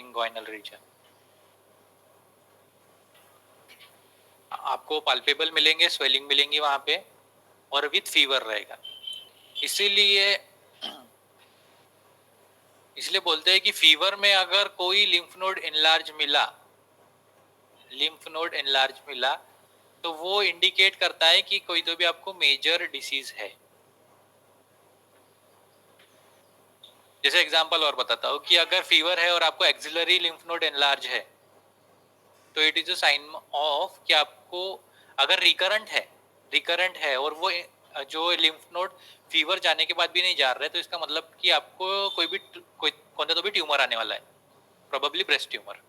Inguinal region. आपको palpable मिलेंगे, swelling मिलेंगी वहां पे, और विथ फीवर रहेगा। इसीलिए बोलते हैं कि फीवर में अगर कोई लिम्फ नोड एनलार्ज मिला तो वो इंडिकेट करता है कि कोई तो भी आपको मेजर डिसीज है। जैसे एग्जांपल और बताता हूँ कि अगर फीवर है और आपको एक्सिलरी लिम्फ नोड एनलार्ज है तो it is a sign of कि आपको, अगर रिकरेंट है और वो जो लिम्फ नोड फीवर जाने के बाद भी नहीं जा रहा है, तो इसका मतलब कि आपको कोई कौन सा तो भी ट्यूमर आने वाला है, प्रोबेबली ब्रेस्ट ट्यूमर।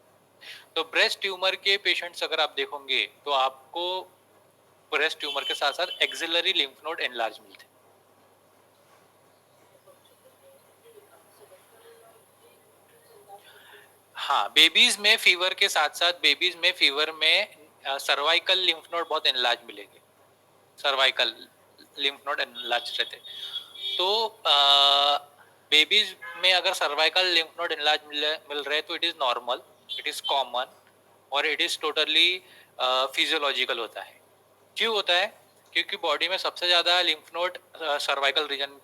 तो ब्रेस्ट ट्यूमर के पेशेंट्स अगर आप देखोगे तो आपको ब्रेस्ट ट्यूमर के साथ साथ एक्सिलरी लिम्फ नोड एनलार्ज मिलते हैं। हाँ, बेबीज में फीवर के साथ साथ सर्वाइकल लिम्फ नोड बहुत एनलार्ज मिलेंगे, सर्वाइकल लिम्फ नोड एनलार्ज रहते। तो बेबीज में अगर सर्वाइकल लिम्फ नोड एनलार्ज मिल रहे तो it is normal, it is common, और इट इज टोटली फिजियोलॉजिकल होता है। क्यों होता है? क्योंकि बॉडी में सबसे ज्यादा लिम्फ नोड सर्वाइकल रीजन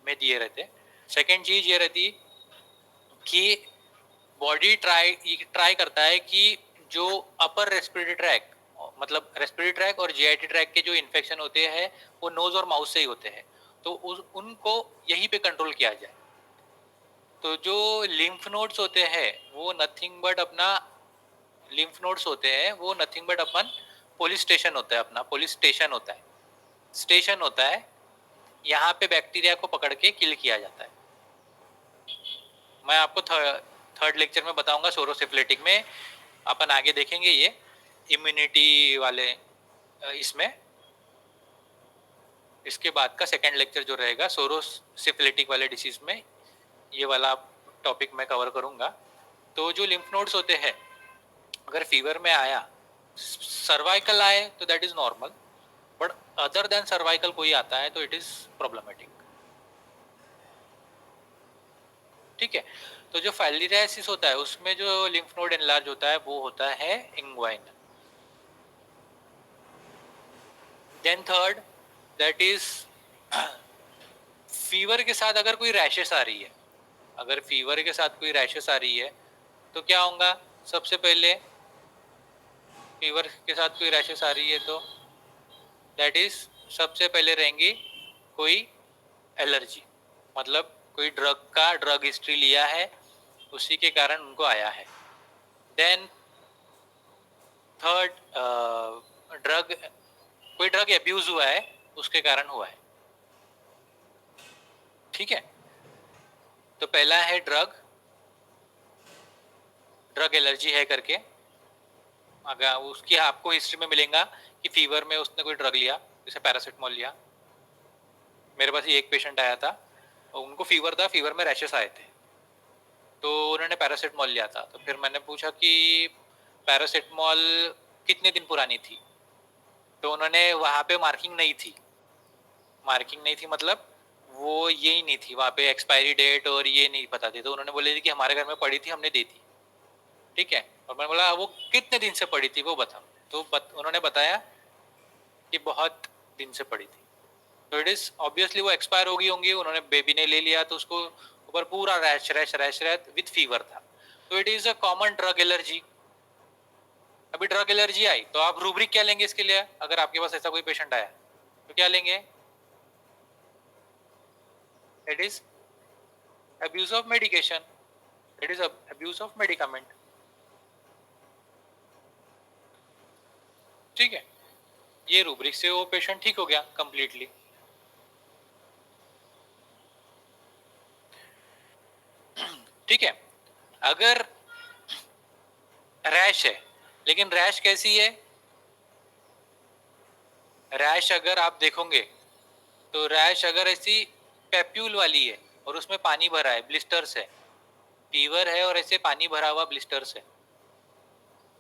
में दिए रहते। सेकेंड चीज ये रहती कि बॉडी ट्राई करता है कि जो अपर रेस्पिरेटरी ट्रैक, मतलब रेस्पिरेटरी ट्रैक और जीआईटी ट्रैक के जो इन्फेक्शन होते हैं वो नोज और माउथ से ही होते हैं, तो उनको यहीं पे कंट्रोल किया जाए। तो जो लिम्फ नोड्स होते हैं वो nothing but upon police station होता है, अपना पुलिस स्टेशन होता है। यहाँ पे बैक्टीरिया को पकड़ के किल किया जाता है। मैं आपको थर्ड लेक्चर में बताऊंगा, सोरोसिफिलिटिक में अपन आगे देखेंगे ये इम्यूनिटी वाले इसमें। इसके बाद का सेकेंड लेक्चर जो रहेगा सोरोसिफिलिटिक वाले डिसीज में, ये वाला टॉपिक मैं कवर करूंगा। तो जो लिम्फ नोड्स होते हैं, अगर फीवर में आया, सर्वाइकल आए तो that is normal, but other than cervical कोई आता है तो इट इज प्रॉब्लमेटिक। ठीक है, तो जो फाइलिरियासिस होता है उसमें जो लिम्फ नोड एनलार्ज होता है वो होता है इंग्वाइन। Then third, that is fever के साथ अगर कोई रैशेस आ रही है, तो क्या होगा? सबसे पहले फीवर के साथ कोई रैशेस आ रही है तो दैट इज सबसे पहले रहेंगी कोई एलर्जी, मतलब कोई ड्रग हिस्ट्री लिया है, उसी के कारण उनको आया है। देन थर्ड, कोई ड्रग अब्यूज हुआ है, उसके कारण हुआ है। ठीक है, तो पहला है ड्रग एलर्जी है करके, अगर उसकी आपको हिस्ट्री में मिलेगा कि फीवर में उसने कोई ड्रग लिया, जैसे पैरासिटामोल लिया। मेरे पास एक पेशेंट आया था, उनको फीवर था, फीवर में रैशेस आए थे, तो उन्होंने पैरासिटामोल लिया था। तो फिर मैंने पूछा कि पैरासिटामोल कितने दिन पुरानी थी, तो उन्होंने वहाँ पे मार्किंग नहीं थी, मतलब वो यही नहीं थी वहाँ पे, एक्सपायरी डेट और ये नहीं पता थी, तो उन्होंने बोले थी कि हमारे घर में पड़ी थी, हमने दी थी। ठीक है, और मैंने बोला वो कितने दिन से पड़ी थी वो बताओ, तो उन्होंने बताया कि बहुत दिन से पड़ी थी। तो इट इज ऑब्वियसली वो एक्सपायर हो गई होंगी, उन्होंने बेबी ने ले लिया तो उसको ऊपर पूरा रैश विथ फीवर था। तो it is a common drug allergy. अभी ड्रग एलर्जी आई तो आप रूब्रिक क्या लेंगे इसके लिए? अगर आपके पास ऐसा कोई पेशेंट आया तो क्या लेंगे? It is abuse of medication, it is abuse of medicament। ठीक है, ये रूब्रिक से वो पेशेंट ठीक हो गया कंप्लीटली। ठीक है, अगर रैश है, लेकिन रैश कैसी है? रैश अगर आप देखोगे तो रैश अगर ऐसी पेप्यूल वाली है और उसमें पानी भरा है, ब्लिस्टर्स है, फीवर है और ऐसे पानी भरा हुआ ब्लिस्टर्स है,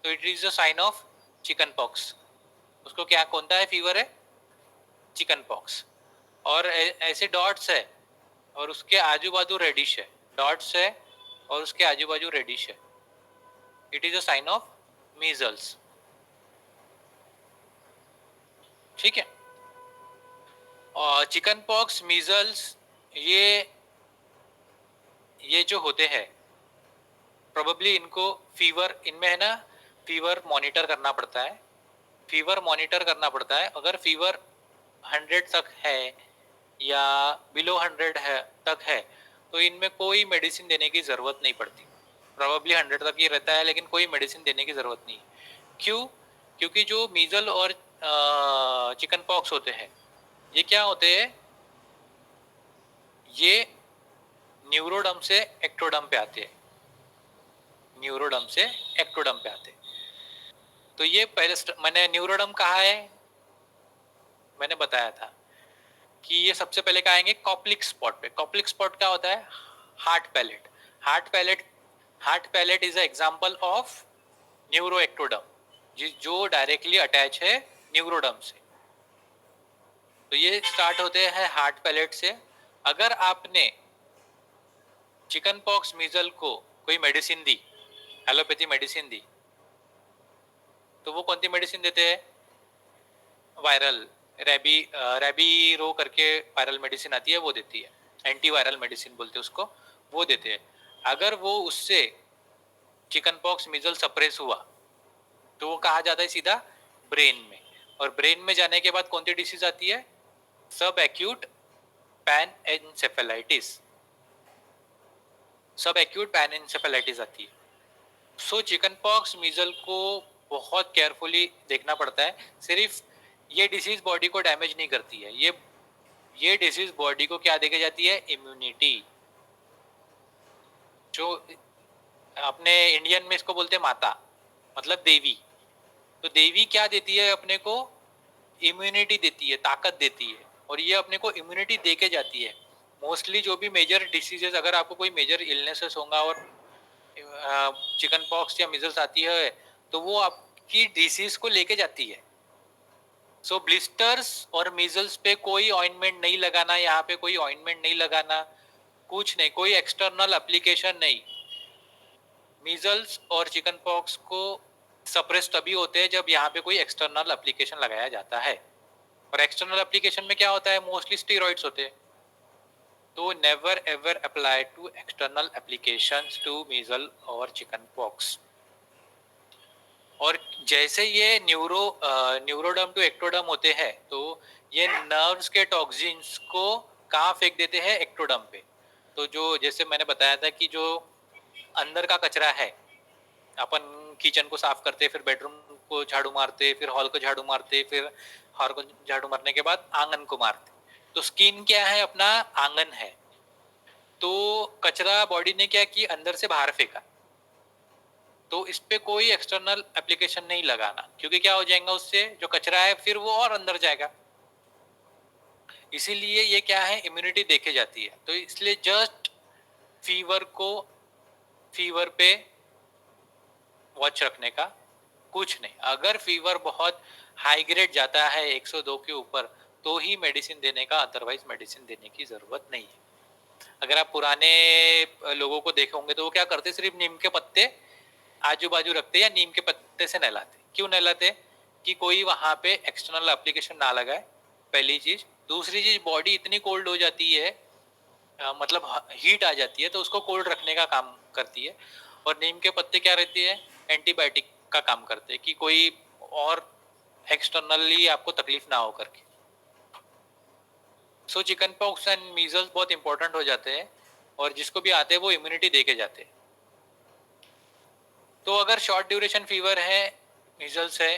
तो it is a sign of chicken pox. उसको क्या, कौन सा है फीवर है? Chicken pox. और ऐसे डॉट्स है और उसके आजू बाजू रेडिश है, डॉट्स है और उसके आजू बाजू रेडिश है, it is a sign of measles. ठीक है। और चिकन पॉक्स, मीजल्स, ये ये जो होते हैं प्रोबेबली इनको फीवर, इनमें है ना, फीवर मॉनिटर करना पड़ता है। फीवर मॉनिटर करना पड़ता है। अगर फीवर 100 तक है या बिलो 100 है तक है तो इनमें कोई मेडिसिन देने की ज़रूरत नहीं पड़ती। प्रोबेबली 100 तक ही रहता है लेकिन कोई मेडिसिन देने की ज़रूरत नहीं। क्यों? क्योंकि जो मीजल और चिकन पॉक्स होते हैं ये क्या होते हैं, ये न्यूरोडर्म से एक्टोडर्म पे आते हैं। न्यूरोडर्म से एक्टोडर्म पे आते हैं। तो ये पहले मैंने न्यूरोडर्म कहा है, मैंने बताया था कि ये सबसे पहले कहा आएंगे कॉप्लिक स्पॉट पे। कॉप्लिक स्पॉट क्या होता है? Hard palate. Hard palate is a example of neuroectoderm जो डायरेक्टली अटैच है न्यूरोडर्म से। तो ये स्टार्ट होते हैं हार्ट पैलेट से। अगर आपने चिकन पॉक्स, मीजल को कोई मेडिसिन दी, एलोपैथी मेडिसिन दी, तो वो कौन सी मेडिसिन देते हैं? वायरल, रेबी रो करके वायरल मेडिसिन आती है, वो देती है। एंटी वायरल मेडिसिन बोलते हैं उसको, वो देते हैं। अगर वो उससे चिकन पॉक्स, मीजल सप्रेस हुआ तो वो कहा जाता है सीधा ब्रेन में। और ब्रेन में जाने के बाद कौन सी डिसीज आती है? सब एक्यूट पैन एन्सेफेलाइटिस। सब एक्यूट पैन एन्सेफेलाइटिस आती है। सो चिकन पॉक्स, मीजल को बहुत केयरफुली देखना पड़ता है। सिर्फ ये डिसीज बॉडी को डैमेज नहीं करती है, ये डिसीज बॉडी को क्या देके जाती है? इम्यूनिटी। जो अपने इंडियन में इसको बोलते हैं माता, मतलब देवी। तो देवी क्या देती है अपने को? इम्यूनिटी देती है, ताकत देती है। और ये अपने को इम्यूनिटी दे के जाती है। मोस्टली जो भी मेजर डिसीजेस, अगर आपको कोई मेजर इलनेसेस होगा और चिकन पॉक्स या मिजल्स आती है तो वो आपकी डिसीज को लेके जाती है। सो ब्लिस्टर्स और मिजल्स पे कोई ऑइंटमेंट नहीं लगाना, यहाँ पे कोई ऑइंटमेंट नहीं लगाना, कुछ नहीं, कोई एक्सटर्नल एप्लीकेशन नहीं। मीजल्स और चिकन पॉक्स को सप्रेस तभी होते हैं जब यहाँ पे कोई एक्सटर्नल एप्लीकेशन लगाया जाता है। और एक्सटर्नल एप्लीकेशन में क्या होता है? मोस्टली स्टेरॉइड्स होते हैं। तो never ever apply to external applications to measle और चिकन पॉक्स। और जैसे ये न्यूरोडर्म टू एक्टोडर्म होते हैं तो ये नर्व्स के टॉक्सिन्स को कहाँ फेंक देते हैं? एक्टोडर्म पे। तो जो जैसे मैंने बताया था कि जो अंदर का कचरा है, अपन किचन को साफ करते, फिर बेडरूम को झाड़ू मारते, फिर हॉल को झाड़ू मारते, फिर हॉल को झाड़ू मारने के बाद आंगन को मारते। तो स्किन क्या है? अपना आंगन है। तो कचरा बॉडी ने क्या किया? अंदर से बाहर फेंका। तो इस पे कोई एक्सटर्नल एप्लीकेशन नहीं लगाना, क्योंकि क्या हो जाएगा उससे? जो कचरा है फिर वो और अंदर जाएगा। इसीलिए ये क्या है? इम्यूनिटी देखे जाती है। तो इसलिए जस्ट फीवर पे वॉच रखने का, कुछ नहीं। अगर फीवर बहुत हाई ग्रेड जाता है 102 के ऊपर तो ही मेडिसिन देने का, अदरवाइज मेडिसिन देने की जरूरत नहीं है। अगर आप पुराने लोगों को देखे होंगे तो वो क्या करते? सिर्फ नीम के पत्ते आजू बाजू रखते या नीम के पत्ते से नहलाते। क्यों नहलाते? कि कोई वहां पे एक्सटर्नल एप्लीकेशन ना लगाए, पहली चीज। दूसरी चीज, बॉडी इतनी कोल्ड हो जाती है, मतलब हीट आ जाती है, तो उसको कोल्ड रखने का काम करती है। और नीम के पत्ते क्या रहती है? एंटीबायोटिक का काम करते हैं कि कोई और एक्सटर्नली आपको तकलीफ ना हो करके। So chicken pox and measles बहुत इंपॉर्टेंट हो जाते हैं और जिसको भी आते हैं वो इम्यूनिटी दे के जाते हैं। तो अगर शॉर्ट ड्यूरेशन फीवर है, मीजल्स है,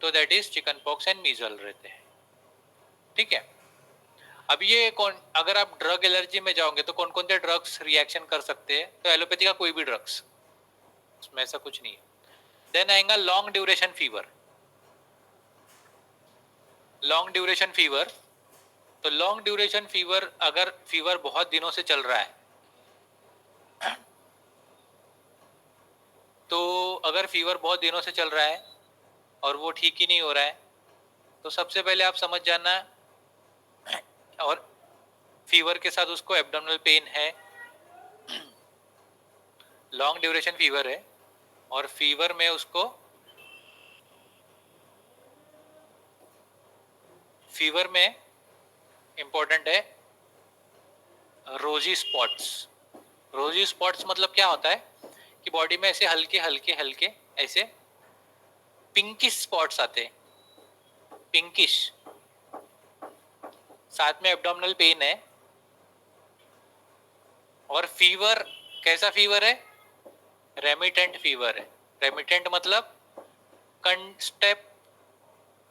तो that is chicken pox and measle रहते हैं। ठीक है। अब ये कौन, अगर आप ड्रग एलर्जी में जाओगे तो कौन कौन से ड्रग्स रिएक्शन कर सकते हैं? तो एलोपैथी का कोई भी ड्रग्स, उसमें ऐसा कुछ नहीं है। देन आएगा long duration fever. Long duration fever, तो लॉन्ग ड्यूरेशन फीवर, अगर फीवर बहुत दिनों से चल रहा है, तो अगर फीवर बहुत दिनों से चल रहा है और वो ठीक ही नहीं हो रहा है तो सबसे पहले आप समझ जाना, और फीवर के साथ उसको एब्डोमिनल पेन है, लॉन्ग ड्यूरेशन फीवर है और फीवर में उसको फीवर में इंपॉर्टेंट है रोजी स्पॉट्स। रोजी स्पॉट्स मतलब क्या होता है कि बॉडी में ऐसे हल्के हल्के हल्के ऐसे पिंकिश स्पॉट्स आते हैं, पिंकिश। साथ में एब्डोमिनल पेन है और फीवर कैसा फीवर है? रेमिटेंट फीवर है। रेमिटेंट मतलब स्टेप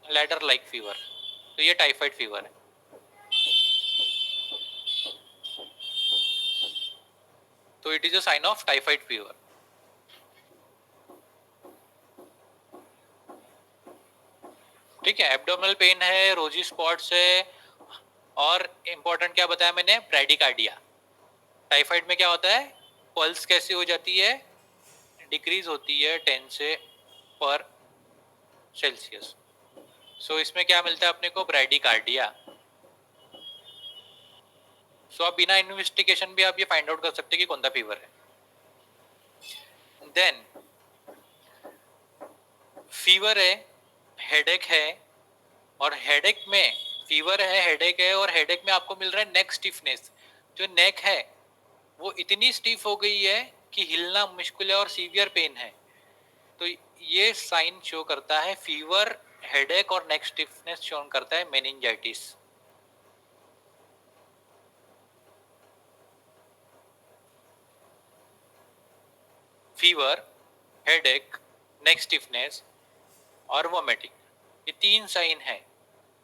लैडर लाइक फीवर, तो ये टाइफाइड फीवर है। तो it is a sign of typhoid fever. ठीक है, एब्डोमिनल पेन है, रोजी स्पॉट्स है और इंपॉर्टेंट क्या बताया मैंने? ब्रैडिकार्डिया। टाइफाइड में क्या होता है? पल्स कैसी हो जाती है? डिक्रीज होती है 10 से पर सेल्सियस। सो इसमें क्या मिलता है अपने को? ब्रैडिकार्डिया। सो आप बिना इन्वेस्टिगेशन भी आप ये फाइंड आउट कर सकते हैं कि कौन सा फीवर है। देन फीवर है, हेडेक है, और हेडेक में फीवर है, हेडेक है और हेडेक में आपको मिल रहा है नेक स्टिफनेस। जो नेक है वो इतनी स्टिफ हो गई है कि हिलना मुश्किल है और सीवियर पेन है। तो ये साइन शो करता है फीवर, हेडेक और नेक स्टिफनेस शो करता है meningitis. Fever, headache, neck stiffness और वोमिटिंग, ये तीन साइन है।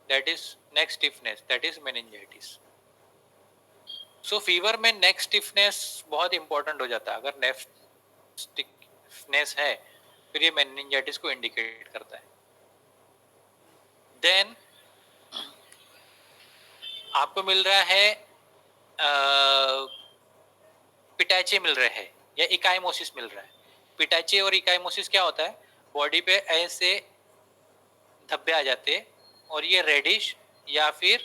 That is neck stiffness, that is meningitis. So fever में नेक स्टिफनेस बहुत इंपॉर्टेंट हो जाता है। अगर नेक स्टिफनेस है फिर ये मेनिंजाइटिस को इंडिकेट करता है। देन आपको मिल रहा है पिटाचे मिल रहे हैं या इकाइमोसिस मिल रहा है। पिटाचे और इकाइमोसिस क्या होता है? बॉडी पे ऐसे धब्बे आ जाते हैं और ये रेडिश या फिर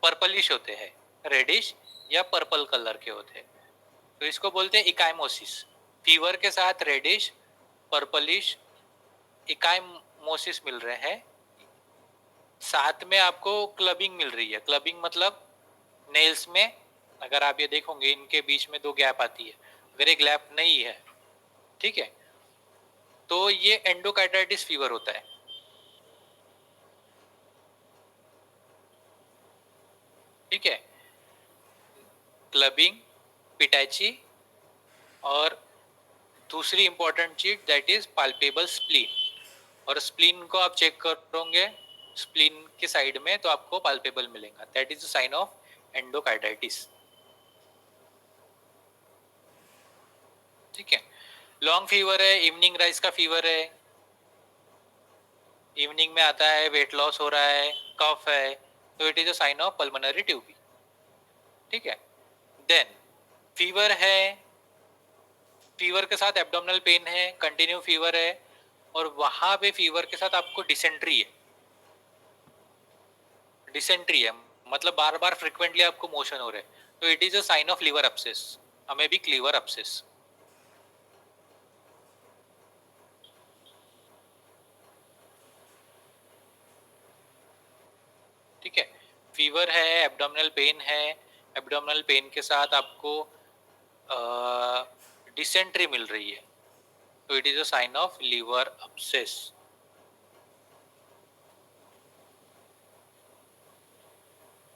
पर्पलिश होते हैं, रेडिश या पर्पल कलर के होते हैं, तो इसको बोलते हैं इकाइमोसिस। फीवर के साथ रेडिश, पर्पलिश, इकाइमोसिस मिल रहे हैं। साथ में आपको क्लबिंग मिल रही है। क्लबिंग मतलब नेल्स में अगर आप ये देखोगे इनके बीच में दो गैप आती है, अगर एक गैप नहीं है, ठीक है, तो ये एंडोकार्डाइटिस फीवर होता है। ठीक है, क्लबिंग, पिटैची और दूसरी इंपॉर्टेंट चीज दैट इज पाल्पेबल स्प्लीन। और स्प्लीन को आप चेक करोगे स्प्लीन के साइड में तो आपको पाल्पेबल मिलेगा, that is a sign of endocarditis. ठीक है, लॉन्ग फीवर है, इवनिंग राइज का फीवर है, इवनिंग में आता है, वेट लॉस हो रहा है, कफ है, तो it is a sign of pulmonary ट्यूबी। ठीक है, देन फीवर है, फीवर के साथ एब्डोमिनल पेन है, कंटिन्यू फीवर है और वहां पे फीवर के साथ आपको डिसेंट्री है। डिसेंट्री है मतलब बार बार फ्रिक्वेंटली आपको मोशन हो रहे हैं, तो it is a sign of liver abscess, हमें भी क्लीवर अपसेस। ठीक है, फीवर है, एब्डोमिनल पेन है, एब्डोमिनल पेन के साथ आपको डिसेंट्री मिल रही है, तो it is a sign of liver abscess.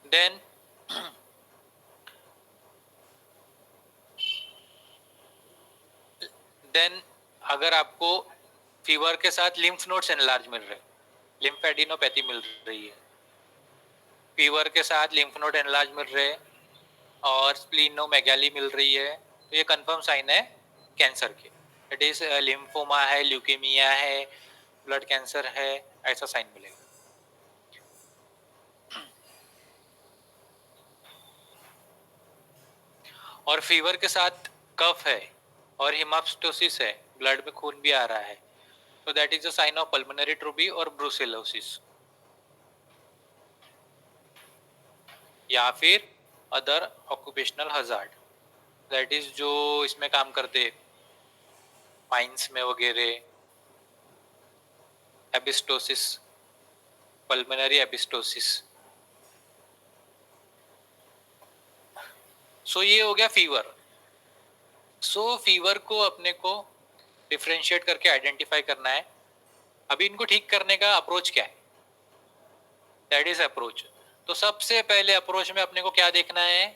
Then then अगर आपको फीवर के साथ लिम्फ नोड्स एनलार्ज मिल रहे, लिम्फेडिनोपैथी मिल रही है, फीवर के साथ लिम्फ नोड एनलार्ज मिल रहे और स्प्लीनोमेगाली मिल रही है, तो ये कंफर्म साइन है कैंसर के। इट इज लिम्फोमा है, ल्यूकेमिया है, ब्लड कैंसर है, ऐसा साइन मिलेगा। और फीवर के साथ कफ है और हिमाप्टोसिस है, ब्लड में खून भी आ रहा है, तो that is a sign of pulmonary ट्रूबी और ब्रूसेलोसिस या फिर other occupational hazard. That is जो इसमें काम करते माइंस में वगैरह, एबिस्टोसिस, पल्मोनरी एबिस्टोसिस। सो ये हो गया फीवर। सो फीवर को अपने को डिफरेंशिएट करके आइडेंटिफाई करना है। अभी इनको ठीक करने का अप्रोच क्या है, दैट इज अप्रोच। तो सबसे पहले अप्रोच में अपने को क्या देखना है,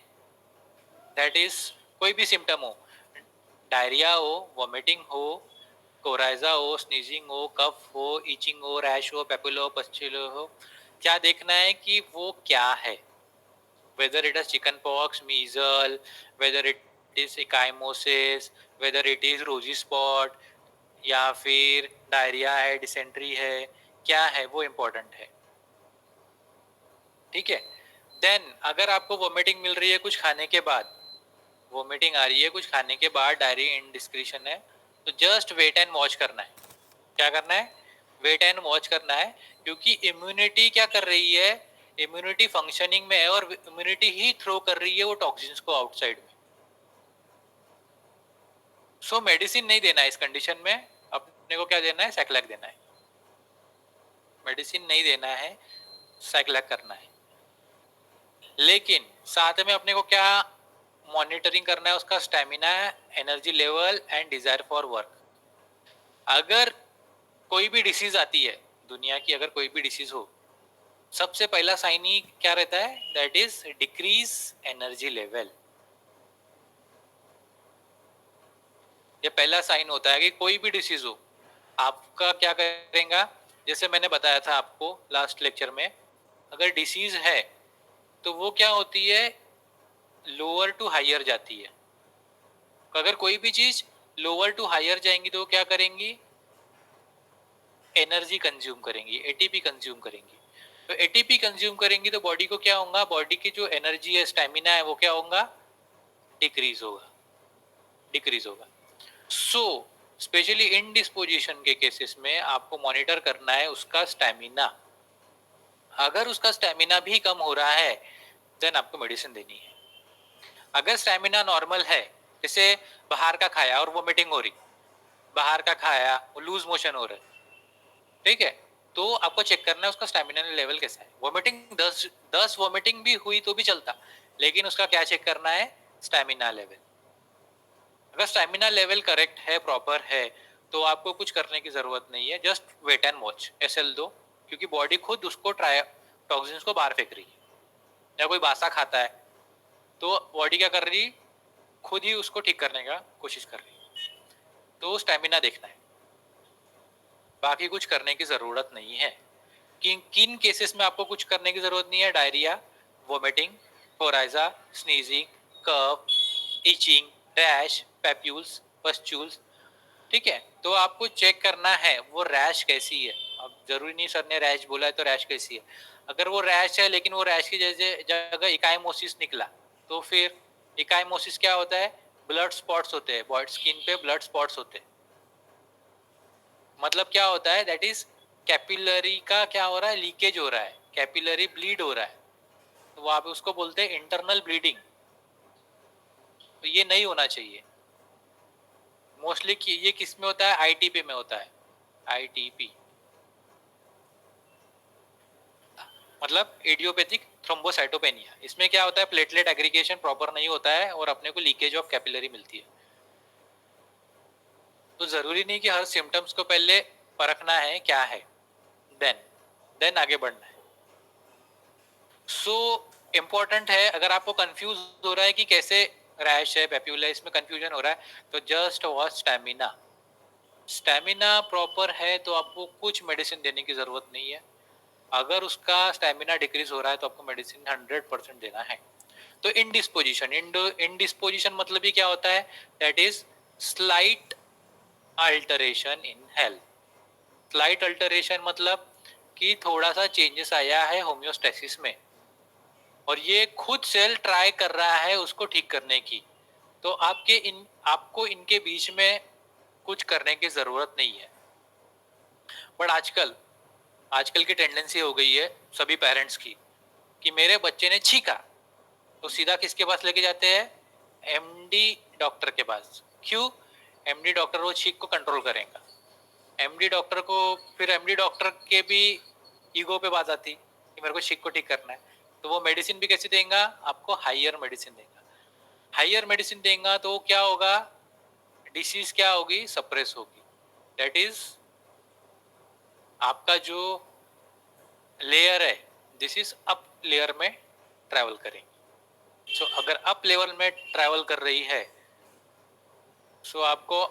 दैट इज कोई भी सिम्टम हो, डायरिया हो, वॉमिटिंग हो, कोराइजा हो, स्नीजिंग हो, कफ हो, इचिंग हो, रैश हो, पेपुला हो, पस्चुला हो, क्या देखना है कि वो क्या है, whether it is chicken pox, measle, whether it is ecchymosis, whether it is rosy spot, या फिर डायरिया है, डिसेंट्री है, क्या है वो इम्पोर्टेंट है। ठीक है। देन अगर आपको वोमिटिंग मिल रही है कुछ खाने के बाद, वोमिटिंग आ रही है कुछ खाने के बाद, डायरी इंडिस्क्रीशन है, तो जस्ट वेट एंड वॉच करना है। क्या करना है, वेट एंड वॉच करना है, क्योंकि इम्यूनिटी क्या कर रही है, इम्यूनिटी फंक्शनिंग में है और इम्यूनिटी ही थ्रो कर रही है वो टॉक्सिन्स को आउटसाइड में। सो मेडिसिन नहीं देना है इस कंडीशन में, अपने को क्या देना है, सैक्लैक देना है। मेडिसिन नहीं देना है, सैक्लैक करना है। लेकिन साथ में अपने को क्या मॉनिटरिंग करना है, उसका stamina, energy level and desire for work. अगर कोई भी डिसीज आती है दुनिया की, अगर कोई भी डिसीज हो, सबसे पहला साइन ही क्या रहता है, that is decrease energy level. ये पहला साइन होता है कि कोई भी डिसीज हो, आपका क्या करेगा, जैसे मैंने बताया था आपको लास्ट लेक्चर में, अगर डिसीज है तो वो क्या होती है, लोअर टू हायर जाती है। अगर कोई भी चीज लोअर टू हायर जाएंगी तो क्या करेंगी, एनर्जी कंज्यूम करेंगी, एटीपी कंज्यूम करेंगी। तो एटीपी कंज्यूम करेंगी तो बॉडी को क्या होगा, बॉडी की जो एनर्जी है, स्टेमिना है, वो क्या होगा, डिक्रीज होगा, डिक्रीज होगा। सो स्पेशली इनडिस्पोजिशन के केसेस में आपको मॉनिटर करना है उसका स्टेमिना। अगर उसका स्टेमिना भी कम हो रहा है देन आपको मेडिसिन देनी है। अगर स्टेमिना नॉर्मल है, जैसे बाहर का खाया और वोमिटिंग हो रही, बाहर का खाया लूज मोशन हो रहा है, ठीक है, तो आपको चेक करना है उसका स्टेमिना लेवल कैसा है। वोमिटिंग 10 वोमिटिंग भी हुई तो भी चलता, लेकिन उसका क्या चेक करना है, स्टेमिना लेवल। अगर स्टेमिना लेवल करेक्ट है, प्रॉपर है, तो आपको कुछ करने की जरूरत नहीं है, just wait and watch, SL दो, क्योंकि बॉडी खुद उसको टॉक्सिन्स को बाहर फेंक रही है। या कोई बासा खाता है तो बॉडी क्या कर रही है, खुद ही उसको ठीक करने का कोशिश कर रही है। तो स्टेमिना देखना है, बाकी कुछ करने की जरूरत नहीं है। किन केसेस में आपको कुछ करने की जरूरत नहीं है, डायरिया, वोमिटिंग, कोराइजा, स्नीजिंग, कफ, इचिंग, रैश, पैप्यूल्स, पस्चूल्स, ठीक है। तो आपको चेक करना है वो रैश कैसी है। अब जरूरी नहीं सर ने रैश बोला है तो रैश कैसी है, अगर वो रैश है लेकिन वो रैश की जगह इकाइमोसिस निकला, तो फिर इकाइमोसिस क्या होता है, ब्लड स्पॉट्स होते हैं, बॉडी स्किन पे ब्लड स्पॉट्स होते हैं। मतलब क्या होता है, दैट इज कैपिलरी का क्या हो रहा है, लीकेज हो रहा है, कैपिलरी ब्लीड हो रहा है, तो वो आप उसको बोलते हैं इंटरनल ब्लीडिंग। तो ये नहीं होना चाहिए। मोस्टली ये किस में होता है, आईटीपी में होता है, आईटीपी मतलब इडियोपैथिक थ्रोम्बोसाइटोपेनिया। इसमें क्या होता है, प्लेटलेट एग्रीगेशन प्रॉपर नहीं होता है और अपने को लीकेज ऑफ कैपिलरी मिलती है। तो जरूरी नहीं कि हर सिम्टम्स को पहले परखना है क्या है, देन देन आगे बढ़ना है। सो इम्पोर्टेंट है, अगर आपको कंफ्यूज हो रहा है कि कैसे रैश है, पेप्यूला, इसमें कंफ्यूजन हो रहा है, तो just watch stamina. Stamina proper है तो आपको कुछ मेडिसिन देने की जरूरत नहीं है। अगर उसका स्टेमिना डिक्रीज हो रहा है तो आपको मेडिसिन 100% देना है। तो इनडिस्पोजिशन, इनडिस्पोजिशन मतलब ही क्या होता है, that is slight alteration in health. Slight alteration मतलब कि थोड़ा सा चेंजेस आया है होम्योस्टेसिस में और ये खुद सेल ट्राई कर रहा है उसको ठीक करने की, तो आपको इनके बीच में कुछ करने की जरूरत नहीं है। बट आजकल आजकल की टेंडेंसी हो गई है सभी पेरेंट्स की कि मेरे बच्चे ने छींका तो सीधा किसके पास लेके जाते हैं, एमडी डॉक्टर के पास। क्यों? एमडी डॉक्टर वो छींक को कंट्रोल करेगा। एमडी डॉक्टर को फिर एमडी डॉक्टर के भी ईगो पे बात आती कि मेरे को छींक को ठीक करना है, तो वो मेडिसिन भी कैसे देगा आपको? हायर मेडिसिन देगा। हायर मेडिसिन देगा तो क्या होगा? डिसीज क्या होगी? सप्रेस होगी। दैट इज आपका जो लेयर है, दिस इज अप लेयर में ट्रैवल करेंगे। सो अगर अप लेवल में ट्रैवल कर रही है सो आपको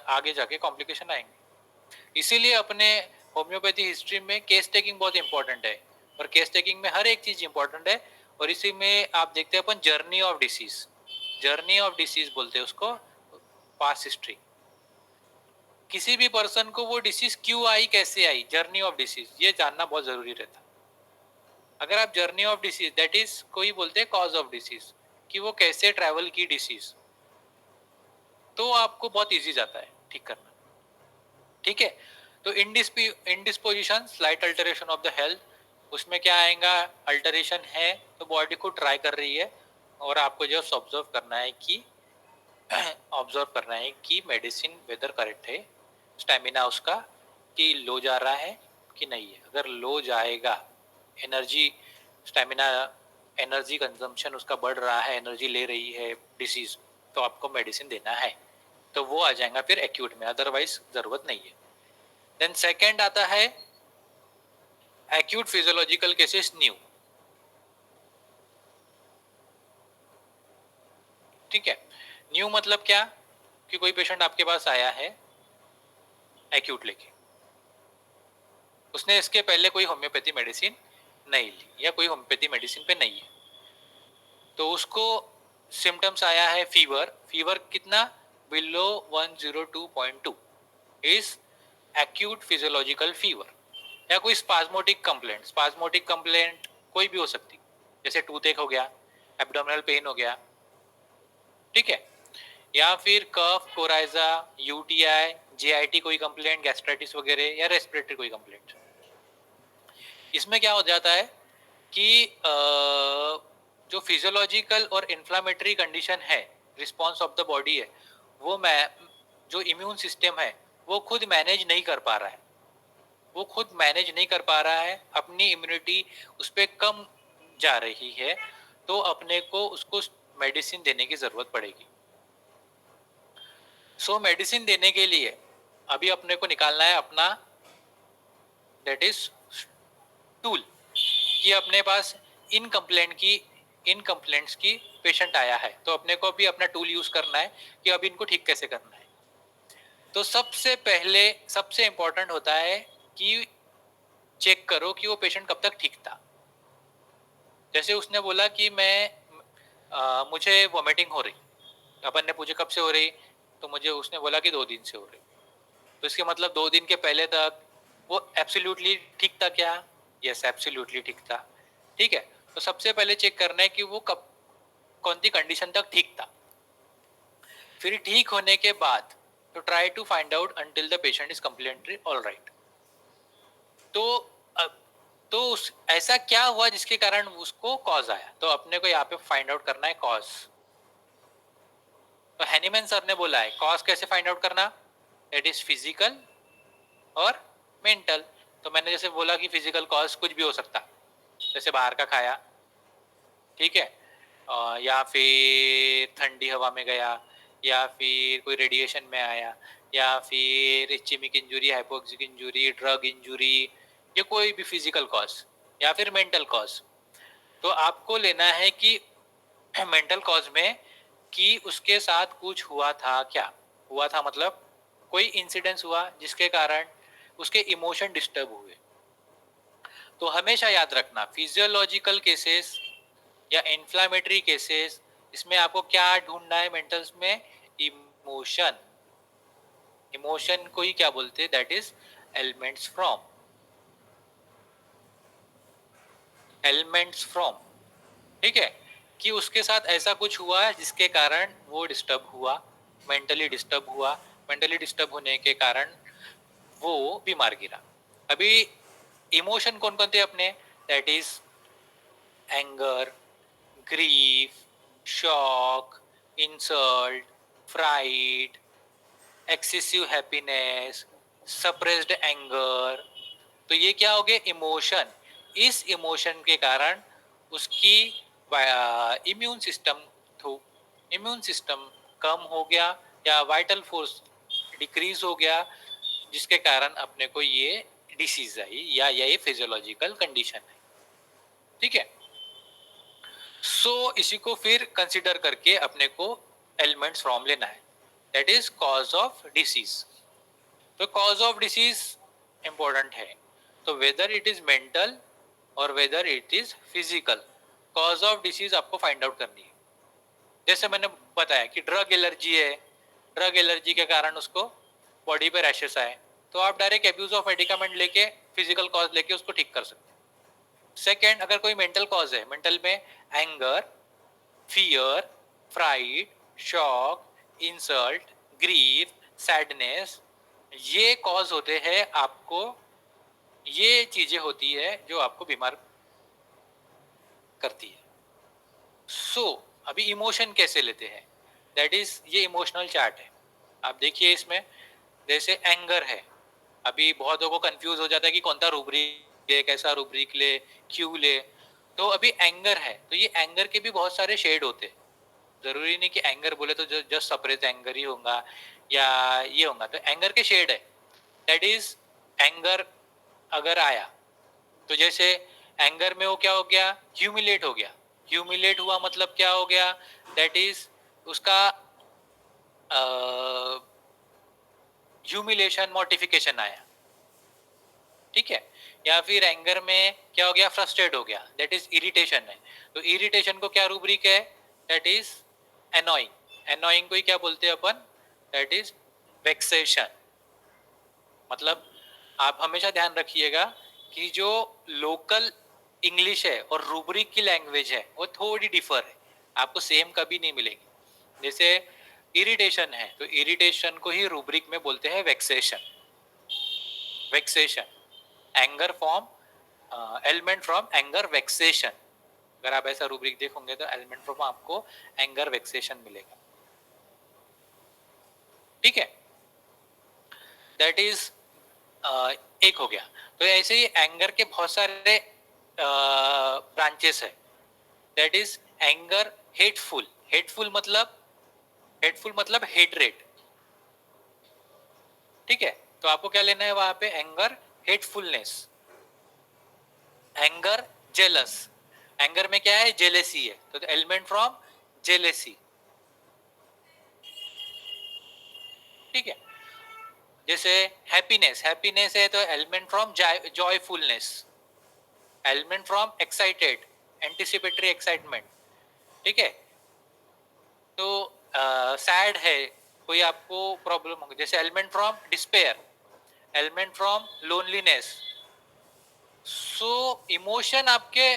आगे जाके कॉम्प्लिकेशन आएंगे। इसीलिए अपने होम्योपैथी हिस्ट्री में केस टेकिंग बहुत इंपॉर्टेंट है, और केस टेकिंग में हर एक चीज इंपॉर्टेंट है। और इसी में आप देखते हैं अपन journey of disease, journey of disease बोलते हैं उसको, पास्ट हिस्ट्री। किसी भी पर्सन को वो डिसीज क्यों आई, कैसे आई, जर्नी ऑफ डिसीज, ये जानना बहुत जरूरी रहता है। अगर आप journey of disease, that is कोई बोलते हैं कॉज ऑफ डिसीज, कि वो कैसे ट्रैवल की डिसीज, तो आपको बहुत इजी जाता है ठीक करना। ठीक है, तो indisposition, slight alteration of the health, उसमें क्या आएगा? अल्टरेशन है तो बॉडी को ट्राई कर रही है, और आपको जो ऑब्जर्व करना है कि ऑब्जर्व करना है कि मेडिसिन वेदर करेक्ट है, स्टेमिना उसका कि लो जा रहा है कि नहीं है। अगर लो जाएगा, एनर्जी, स्टेमिना, एनर्जी कंजम्पशन उसका बढ़ रहा है, एनर्जी ले रही है डिसीज, तो आपको मेडिसिन देना है, तो वो आ जाएगा फिर एक्यूट में, अदरवाइज जरूरत नहीं है। देन सेकेंड आता है एक्यूट फिजियोलॉजिकल केसेस न्यू। ठीक है, न्यू मतलब क्या? कि कोई पेशेंट आपके पास आया है एक्यूट लेके, उसने इसके पहले कोई होम्योपैथी मेडिसिन नहीं ली या कोई होम्योपैथी मेडिसिन पे नहीं है, तो उसको सिम्टम्स आया है फीवर, फीवर कितना? Below 102.2 is acute physiological fever. या कोई स्पाज्मोटिक कंप्लेंट, स्पाज्मोटिक कंप्लेंट कोई भी हो सकती, जैसे टूथ एक हो गया, एब्डोमिनल पेन हो गया, ठीक है, या फिर कफ, कोराइजा, यूटीआई, जीआईटी कोई कंप्लेंट, गैस्ट्राइटिस वगैरह, या रेस्पिरेटरी कोई कंप्लेंट। इसमें क्या हो जाता है कि जो फिजियोलॉजिकल और इन्फ्लामेटरी कंडीशन है, रिस्पॉन्स ऑफ द बॉडी है, वो जो इम्यून सिस्टम है वो खुद मैनेज नहीं कर पा रहा है, वो खुद मैनेज नहीं कर पा रहा है, अपनी इम्यूनिटी उस पर कम जा रही है, तो अपने को उसको मेडिसिन देने की जरूरत पड़ेगी। सो मेडिसिन देने के लिए अभी अपने को निकालना है अपना, दैट इज टूल, कि अपने पास इन कंप्लेंट्स की पेशेंट आया है, तो अपने को भी अपना टूल यूज करना है कि अब इनको ठीक कैसे करना है। तो सबसे पहले सबसे इंपॉर्टेंट होता है कि चेक करो कि वो पेशेंट कब तक ठीक था। जैसे उसने बोला कि मुझे वॉमिटिंग हो रही, अपन ने पूछा कब से हो रही, तो मुझे उसने बोला कि 2 दिन से हो रही, तो इसके मतलब 2 दिन के पहले तक वो एब्सोल्युटली ठीक था क्या? यस, एब्सोल्युटली ठीक था। ठीक है, तो सबसे पहले चेक करना है कि वो कब, कौन सी कंडीशन तक ठीक था। फिर ठीक होने के बाद तो try to find out until the patient is completely all right. तो तो ऐसा क्या हुआ जिसके कारण उसको कॉज आया, तो अपने को यहाँ पे फाइंड आउट करना है कॉज। तो हैनीमैन सर ने बोला है कॉज कैसे फाइंड आउट करना, इट इज फिजिकल और मेंटल। तो मैंने जैसे बोला कि फिजिकल कॉज कुछ भी हो सकता, जैसे बाहर का खाया, ठीक है, या फिर ठंडी हवा में गया, या फिर कोई रेडिएशन में आया, या फिर ischaemic injury, hypoxic injury, drug injury, या कोई भी फिजिकल कॉज, या फिर मेंटल कॉज। तो आपको लेना है कि मेंटल कॉज में कि उसके साथ कुछ हुआ था, क्या हुआ था, मतलब कोई इंसिडेंस हुआ जिसके कारण उसके इमोशन डिस्टर्ब हुए। तो हमेशा याद रखना फिजियोलॉजिकल केसेस या इन्फ्लामेटरी केसेस, इसमें आपको क्या ढूंढना है मेंटल्स में? इमोशन। इमोशन को ही क्या बोलते हैं? That is elements from, elements from, ठीक है, कि उसके साथ ऐसा कुछ हुआ जिसके कारण वो डिस्टर्ब हुआ, मेंटली डिस्टर्ब हुआ, मेंटली डिस्टर्ब होने के कारण वो बीमार गिरा। अभी इमोशन कौन कौन थे अपने? That is anger, grief, shock, insult, fright, excessive happiness, suppressed anger. तो ये क्या हो गया? इमोशन। इस इमोशन के कारण उसकी इम्यून सिस्टम थो इम्यून सिस्टम कम हो गया या वाइटल फोर्स डिक्रीज हो गया, जिसके कारण अपने को ये डिसीज आई या ये फिजियोलॉजिकल कंडीशन है। ठीक है। सो इसी को फिर कंसिडर करके अपने को एलिमेंट्स फ्रॉम लेना है, that is cause of disease. तो कॉज ऑफ डिसीज इंपॉर्टेंट है, तो वेदर इट इज मेंटल और weather it is physical, cause of disease आपको फाइंड आउट करनी है। जैसे मैंने बताया कि ड्रग एलर्जी है, ड्रग एलर्जी के कारण उसको बॉडी पे रैशेस आए, तो आप डायरेक्ट एब्यूज ऑफ मेडिकामेंट लेके फिजिकल कॉज लेके उसको ठीक कर सकते हैं। सेकेंड, अगर कोई मेंटल कॉज है, मेंटल में anger, fear, fried, shock, insult, grief, sadness, ये कॉज होते हैं आपको, ये चीजें होती है जो आपको बीमार करती है। सो अभी इमोशन कैसे लेते हैं, दैट इज ये इमोशनल चार्ट है। आप देखिए इसमें, जैसे एंगर है, अभी बहुतों को कंफ्यूज हो जाता है कि कौन सा रूब्रिक ले, कैसा रूब्रिक ले, क्यों ले। तो अभी एंगर है, तो ये एंगर के भी बहुत सारे शेड होते हैं। जरूरी नहीं कि एंगर बोले तो जस्ट सप्रेस एंगर ही होगा या ये होगा। तो एंगर के शेड है, दैट इज एंगर अगर आया तो जैसे एंगर में वो क्या हो गया? ह्यूमिलेट हो गया। ह्यूमिलेट हुआ मतलब क्या हो गया? दैट इज उसका ह्यूमिलेशन, मॉर्टिफिकेशन आया। ठीक है। या फिर एंगर में क्या हो गया? फ्रस्ट्रेट हो गया, दैट इज इरिटेशन है। तो इरिटेशन को क्या रूब्रिक है? That is annoying. एनोइंग को ही क्या बोलते हैं अपन? That is वेक्सेशन। मतलब आप हमेशा ध्यान रखिएगा कि जो लोकल इंग्लिश है और रूब्रिक की लैंग्वेज है वो थोड़ी डिफर है, आपको सेम कभी नहीं मिलेगी। जैसे इरिटेशन है, तो इरिटेशन को ही रूब्रिक में बोलते हैं vexation. Vexation, anger form, ailment from anger, vexation. अगर आप ऐसा रूब्रिक देखोगे तो एलिमेंट फ्रॉम आपको एंगर, वेक्सेशन मिलेगा। ठीक है, दैट इज एक हो गया। तो ऐसे ही एंगर के बहुत सारे ब्रांचेस है, that is anger hateful. Hateful मतलब हेटरेट। ठीक है, तो आपको क्या लेना है वहां पे? एंगर हेटफुलनेस। एंगर जेलस, एंगर में क्या है? जेलेसी है, तो एलिमेंट फ्रॉम जेलेसी। ठीक है। जैसे हैप्पीनेस, हैप्पीनेस है तो ailment from joyfulness. Element from excited, anticipatory excitement. ठीक है। तो सैड है, कोई आपको प्रॉब्लम होगी, जैसे element from despair, element from loneliness. So emotion आपके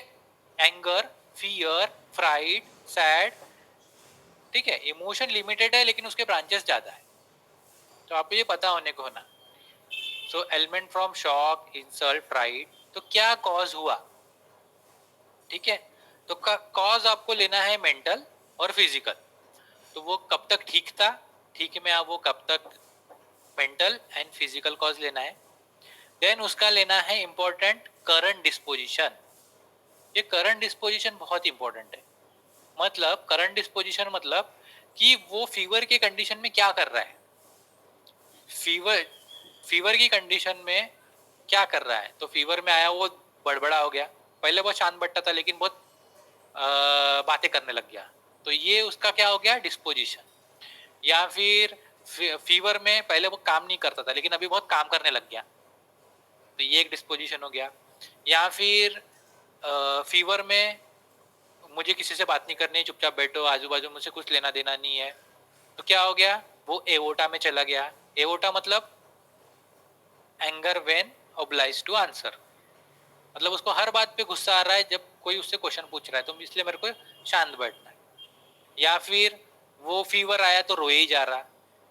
एंगर, फियर, फ्राइड, सैड। ठीक है, इमोशन लिमिटेड है लेकिन उसके ब्रांचेस ज्यादा है, तो आपको ये पता होने को होना। सो element from shock, insult, fried, तो क्या कॉज हुआ? ठीक है, तो कॉज आपको लेना है मेंटल और फिजिकल। तो वो कब तक ठीक था, ठीक में आप वो कब तक मेंटल एंड फिजिकल कॉज लेना है। देन उसका लेना है इंपॉर्टेंट करंट डिस्पोजिशन। ये करंट डिस्पोजिशन बहुत इंपॉर्टेंट है। मतलब करंट डिस्पोजिशन मतलब कि वो फीवर के कंडीशन में क्या कर रहा है। फीवर फीवर की कंडीशन में क्या कर रहा है? तो फीवर में आया वो बड़बड़ा हो गया, पहले बहुत शांत बैठा था लेकिन बहुत बातें करने लग गया, तो ये उसका क्या हो गया? डिस्पोजिशन। या फिर फीवर में पहले वो काम नहीं करता था लेकिन अभी बहुत काम करने लग गया, तो ये एक डिस्पोजिशन हो गया। या फिर फीवर में मुझे किसी से बात नहीं करनी, चुपचाप बैठो, आजू बाजू मुझसे कुछ लेना देना नहीं है, तो क्या हो गया? वो एवोटा में चला गया। एवोटा मतलब anger when obliged to answer, मतलब उसको हर बात पे गुस्सा आ रहा है जब कोई उससे क्वेश्चन पूछ रहा है, तो इसलिए मेरे को शांत बैठना है। या फिर वो फीवर आया तो रोए ही जा रहा,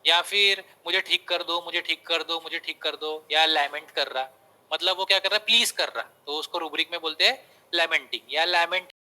या फिर मुझे ठीक कर दो, मुझे ठीक कर दो, मुझे ठीक कर दो, या लैमेंट कर रहा, मतलब वो क्या कर रहा है? प्लीज कर रहा, तो उसको रूब्रिक में बोलते हैं लैमेंटिंग या लैमेंट